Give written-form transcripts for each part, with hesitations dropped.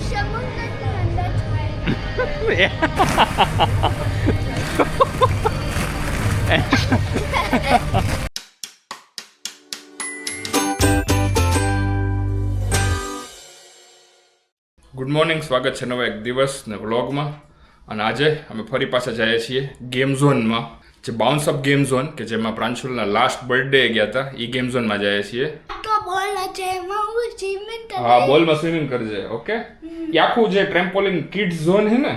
Good morning, સ્વાગત છે નવા એક દિવસના વ્લોગમાં. અને આજે અમે ફરી પાછા જઈએ છીએ ગેમ ઝોનમાં, જે બાઉન્સ અપ ગેમ ઝોન કે જેમાં પ્રાંશુલના લાસ્ટ બર્થડે ગયા હતા. એ ગેમ ઝોનમાં જઈએ છીએ. હા, બોલમાં સ્વિમિંગ કરજે. ઓકે, એ આખું જે ટ્રેમ્પોલિન કિડ્સ ઝોન છે ને,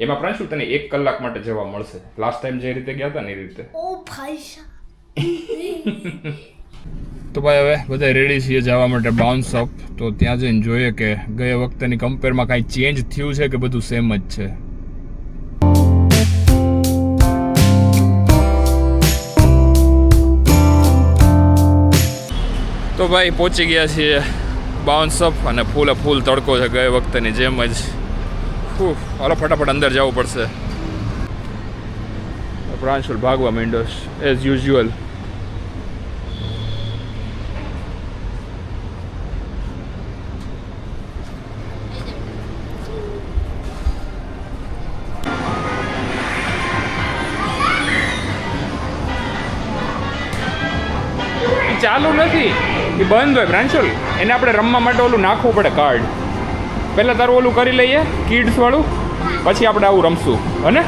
એમાં પ્રાંશુલ તને 1 કલાક માટે જવા મળશે. લાસ્ટ ટાઈમ જે રીતે ગયા હતા ને એ રીતે. તો ભાઈ હવે બધા રેડી છીએ જવા માટે બાઉન્સ અપ. તો ત્યાં જઈને જોઈએ કે ગયા વખતેની કમ્પેરમાં કાંઈ ચેન્જ થયું છે કે બધું સેમ જ છે. તો ભાઈ પહોંચી ગયા છીએ બાઉન્સ અપ અને ફૂલે ફૂલ તડકો છે ગયા વખતેની જેમ જ. હાલો ફટાફટ અંદર જવું પડશે. પ્રાંશુલ ભાગવા માંડ્યો એઝ યુઝ્યુઅલ. ચાલુ નથી, એ બંધ હોય પ્રાંશુલ. એને આપણે રમવા માટે ઓલું નાખવું પડે કાર્ડ. પહેલાં તારું ઓલું કરી લઈએ કિડ્સ વાળું, પછી આપણે આવું રમશું. અને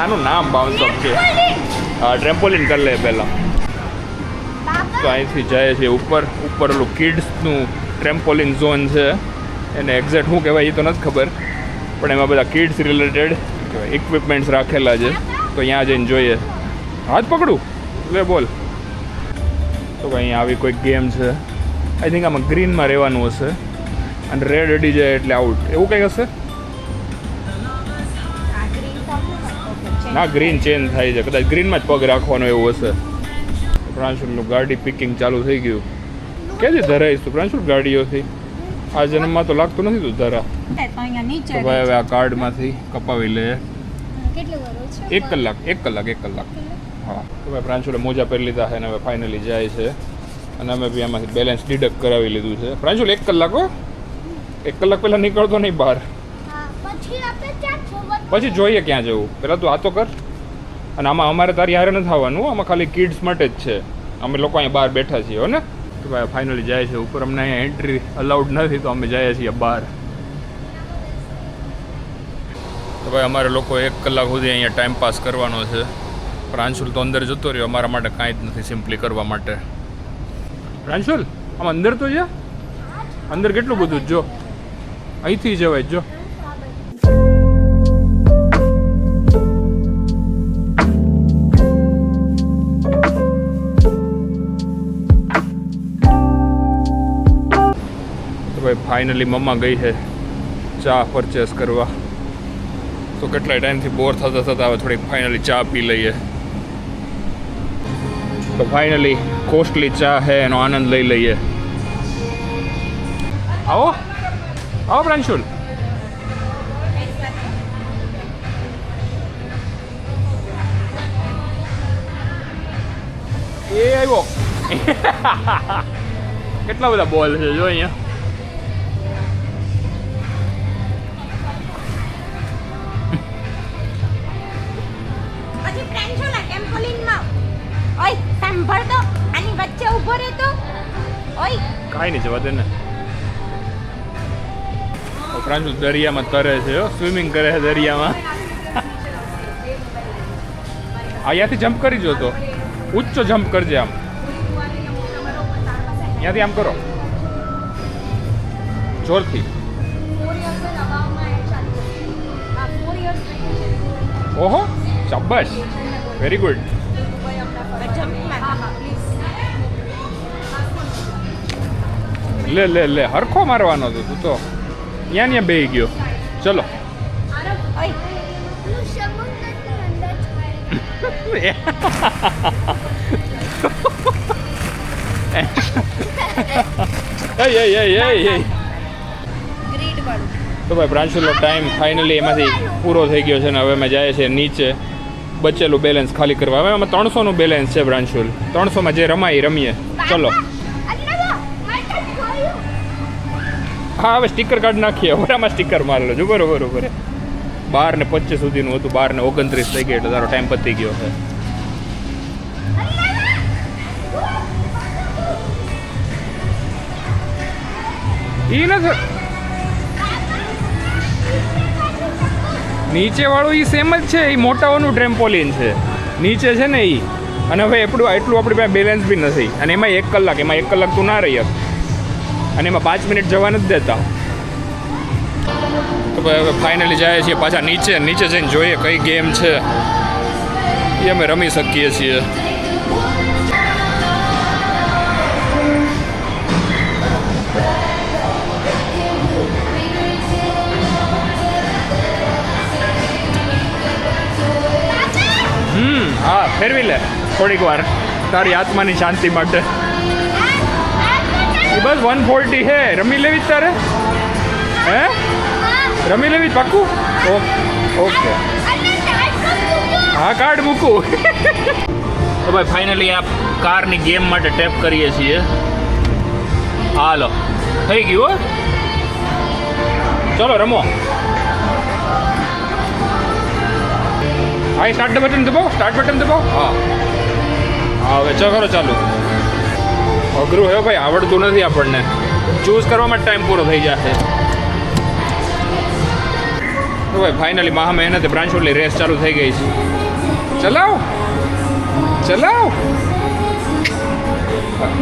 આનું નામ બાઉન્સ અપ છે. હા, ટ્રેમ્પોલિન કરી લે પહેલાં. તો અહીંથી જાય છે ઉપર ઓલું કિડ્સનું ટ્રેમ્પોલિન ઝોન છે. એને એક્ઝેક્ટ શું કહેવાય એ તો નથી ખબર, પણ એમાં બધા કિડ્સ રિલેટેડ ઇક્વિપમેન્ટ્સ રાખેલા છે. તો અહીંયા જઈને જોઈએ. હાથ પકડું લે બોલ. તો ભાઈ અહીંયા આવી કોઈ ગેમ છે. આઈ થિંક આમાં ગ્રીનમાં રહેવાનું હશે અને રેડ અડી જાય એટલે આઉટ, એવું કંઈક હશે. ના, ગ્રીન ચેન્જ થાય છે, કદાચ ગ્રીનમાં જ પગ રાખવાનો એવું હશે. પ્રાંશુલનું ગાડી પિકિંગ ચાલુ થઈ ગયું. ક્યાંથી ધરાઈશ તું પ્રાંશુલ ગાડીઓથી? આ જન્મમાં તો લાગતું નથી તું ધરા. તો ભાઈ હવે આ કાર્ડમાંથી કપાવી લે. 1 કલાક. હા, તો ભાઈ પ્રાંશુલે મોજા પહેરી લીધા છે અને હવે ફાઇનલી જાય છે. અને અમે બી આમાંથી બેલેન્સ ડિડક્ટ કરાવી લીધું છે. પ્રાંશુલ 1 કલાક હો, 1 કલાક પહેલાં નીકળતો નહીં બહાર. પછી જોઈએ ક્યાં જવું. પહેલાં તું આ તો કર. અને આમાં અમારે તારી હારે નથી આવવાનું, આમાં ખાલી કિડ્સ માટે જ છે. અમે લોકો અહીંયા બહાર બેઠા છીએ હો ને. તો ભાઈ ફાઇનલી જાય છે ઉપર. અમને અહીંયા એન્ટ્રી અલાઉડ નથી તો અમે જઈએ છીએ બહાર. તો ભાઈ અમારે લોકો 1 કલાક સુધી અહીંયા ટાઈમ પાસ કરવાનો છે. પ્રાંશુલ તો અંદર જતો રહ્યો, અમારા માટે કાંઈ જ નથી સિમ્પલી કરવા માટે. પ્રાંશુલ આમ અંદર તો જા. અંદર કેટલું બધું જો, અહીંથી જવાય જો. ફાઇનલી મમ્મા ગઈ છે ચા પરચેસ કરવા. તો કેટલાય ટાઈમથી બોર થતા હવે થોડીક ફાઇનલી ચા પી લઈએ. તો ફાઇનલી કોસ્ટલી ચા છે એનો આનંદ લઈ લઈએ. આવો આવો પ્રાંશુલ. એ આવ્યો. કેટલા બધા બોલ છે જો અહીંયા. કાંઈ નહીં જવા દે ને. પ્રાંશુલ દરિયામાં તરે છે, સ્વિમિંગ કરે છે દરિયામાં. અહીંયાથી જમ્પ કરી જો તો ઊંચો જમ્પ કરજે. આમ અહીંયાથી આમ કરો જોરથી. ઓહો શાબાશ, વેરી ગુડ. લે લે લે, હરખો મારવાનો હતો તું તો. ત્યાં બેહી ગયો. ચલો. તો ભાઈ પ્રાંશુલનો ટાઈમ ફાઇનલી એમાંથી પૂરો થઈ ગયો છે ને હવે અમે જઈએ છીએ નીચે. બચેલું બેલેન્સ ખાલી કરવા. હવે આમાં 300નું બેલેન્સ છે બ્રાંશુલ. 300માં જે રમાય રમીએ. ચલો હા હવે સ્ટીકર કાર્ડ નાખીએ. ઓરામાં સ્ટીકર મારેલો જો. બરોબર 12:25 સુધીનું હતું. 12:29 થઈ ગઈ એટલે તારો ટાઈમ પતી ગયો છે. ઈ નથી નીચે વાળું ઈ સેમ જ છે. એ મોટાઓનું ટ્રેમ્પોલિન છે નીચે છે ને ઈ. અને હવે એટલું આપણી પાસે બેલેન્સ બી નથી. અને એમાં 1 કલાક તું ના રહી અને એમાં 5 મિનિટ જવા નથી દેતા. તો ભાઈ હવે ફાઇનલી જાય છીએ પાછા નીચે જઈને જોઈએ કઈ ગેમ છે એ અમે રમી શકીએ છીએ. હા ફેરવી લે થોડીક વાર તારી આત્માની શાંતિ માટે. બસ 140 હે. રમી લેવી જ તારે? હે રમી લેવી જ પાક્કું? ઓકે હા કાર્ડ મૂકું. તો ભાઈ ફાઇનલી આ કારની ગેમ માટે ટેપ કરીએ છીએ. હાલો થઈ ગયું હો. ચલો રમો. હા સ્ટાર્ટ બટન દબાવો. હા હવે કરો ચાલુ. અઘરું હે ભાઈ આવડતું નથી આપણને. ચૂઝ કરવામાં ટાઈમ પૂરો થઈ જશે. તો ભાઈ ફાઇનલી મહા મહેનતે બ્રાંશુલની રેસ ચાલુ થઈ ગઈ છે. ચલાવ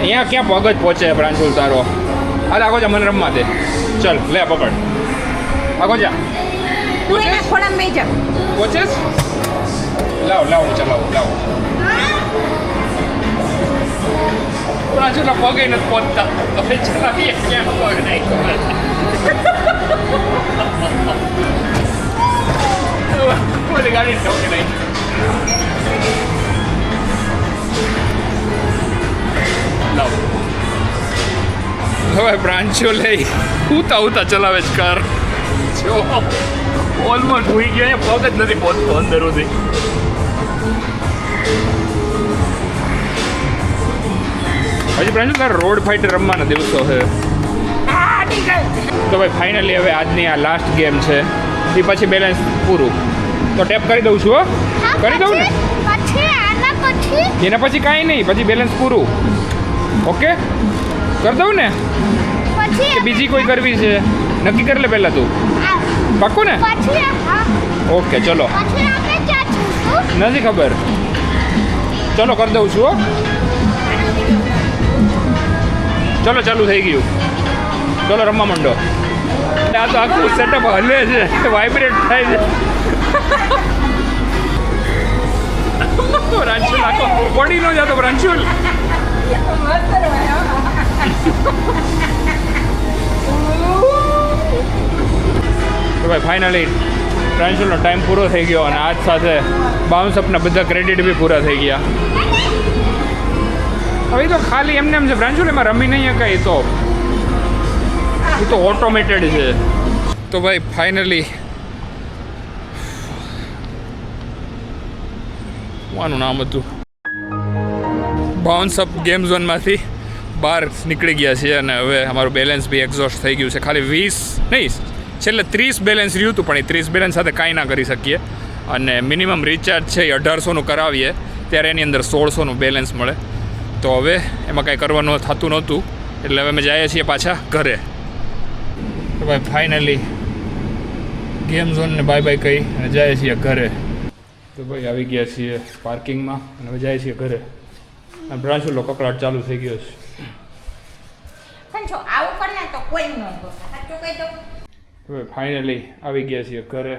અહીંયા ક્યાં પગ જ પહોંચે બ્રાંશુલ તારો. અરે આગો જા મને રમવા દે. ચલ લે પકડ આગો જા. પહોંચેસ લાવ બ્રાંશુલના પગે નથી પહોંચતા. હવે ચલાવીએ ક્યાં પગ નહીં ખબર ગાડી ઠોકે નહીં. લાવ હવે બ્રાંશુલ ઉતા ચલાવે છે કાર. જો ઓલમોસ્ટ હોઈ ગયો. પગ જ નથી પહોંચતો અંદર સુધી. હજી બ્રાંશુલ તારા રોડ ફાઇટર રમવાના દિવસો છે. તો ભાઈ ફાઇનલી હવે આજની આ લાસ્ટ ગેમ છે. એ પછી બેલેન્સ પૂરું. તો ટેપ કરી દઉં છું. કરી દઉં ને એના પછી કાંઈ નહીં. પછી બેલેન્સ પૂરું. ઓકે કરી દઉં ને કે બીજી કોઈ કરવી છે? નક્કી કરી લે પહેલાં તું. પાક્કું ને? ઓકે ચલો. નથી ખબર. ચલો કરી દઉં છું. ચલો ચાલુ થઈ ગયું. ચલો રમવા માંડો. આ તો આખું સેટઅપ હલે છે. વાઇબ્રેટ થાય છે. બ્રાંશુલ આખો પડી ન જતો. બ્રાંશુલ તો ભાઈ ફાઇનલી બ્રાંશુલનો ટાઈમ પૂરો થઈ ગયો. અને આજ સાથે બાઉન્સ અપના બધા ક્રેડિટ બી પૂરા થઈ ગયા. હવે તો ખાલી એમને એમ છે બ્રાંશુલ. એમાં રમી નહીં કઈ તો એ તો ઓટોમેટેડ છે. તો ભાઈ ફાઇનલી આનું નામ હતું બાઉન્સ અપ ગેમ ઝોનમાંથી બહાર નીકળી ગયા છીએ. અને હવે અમારું બેલેન્સ બી એક્ઝોસ્ટ થઈ ગયું છે. ખાલી 20 નહીં છેલ્લે 30 બેલેન્સ રહ્યું હતું. પણ એ 30 બેલેન્સ સાથે કાંઈ ના કરી શકીએ. અને મિનિમમ રિચાર્જ છે એ 1800નું કરાવીએ ત્યારે એની અંદર 1600નું બેલેન્સ મળે. તો હવે એમાં કાંઈ કરવાનું થતું નહોતું. એટલે હવે અમે જઈએ છીએ પાછા ઘરે. તો ભાઈ ફાઇનલી ગેમ ઝોનને બાય કહી અને જઈએ છીએ ઘરે. તો ભાઈ આવી ગયા છીએ પાર્કિંગમાં અને હવે જાય છીએ ઘરે. અને બ્રાંશુલનો કકડાટ ચાલુ થઈ ગયો છે. ફાઇનલી આવી ગયા છીએ ઘરે.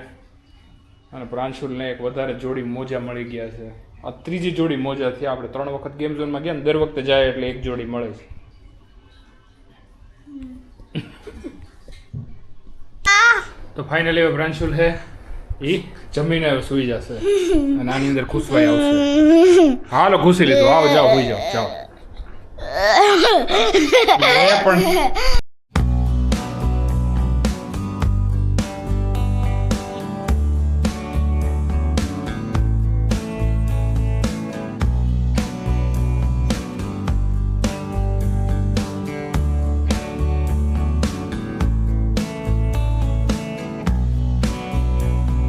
અને બ્રાંશુલને એક વધારે જોડી મોજા મળી ગયા છે. આ ત્રીજી જોડી મોજા થયા. આપણે 3 વખત ગેમ ઝોનમાં ગયા ને દર વખતે જાય એટલે એક જોડી મળે છે. તો ફાઇનલી હવે બ્રાંશુલ હે એ જમીને સુઈ જશે અને આની અંદર ખુશવાઈ આવશે. હાલો ખુશી લીધું. આવો જાઓ સુઈ જાઓ. પણ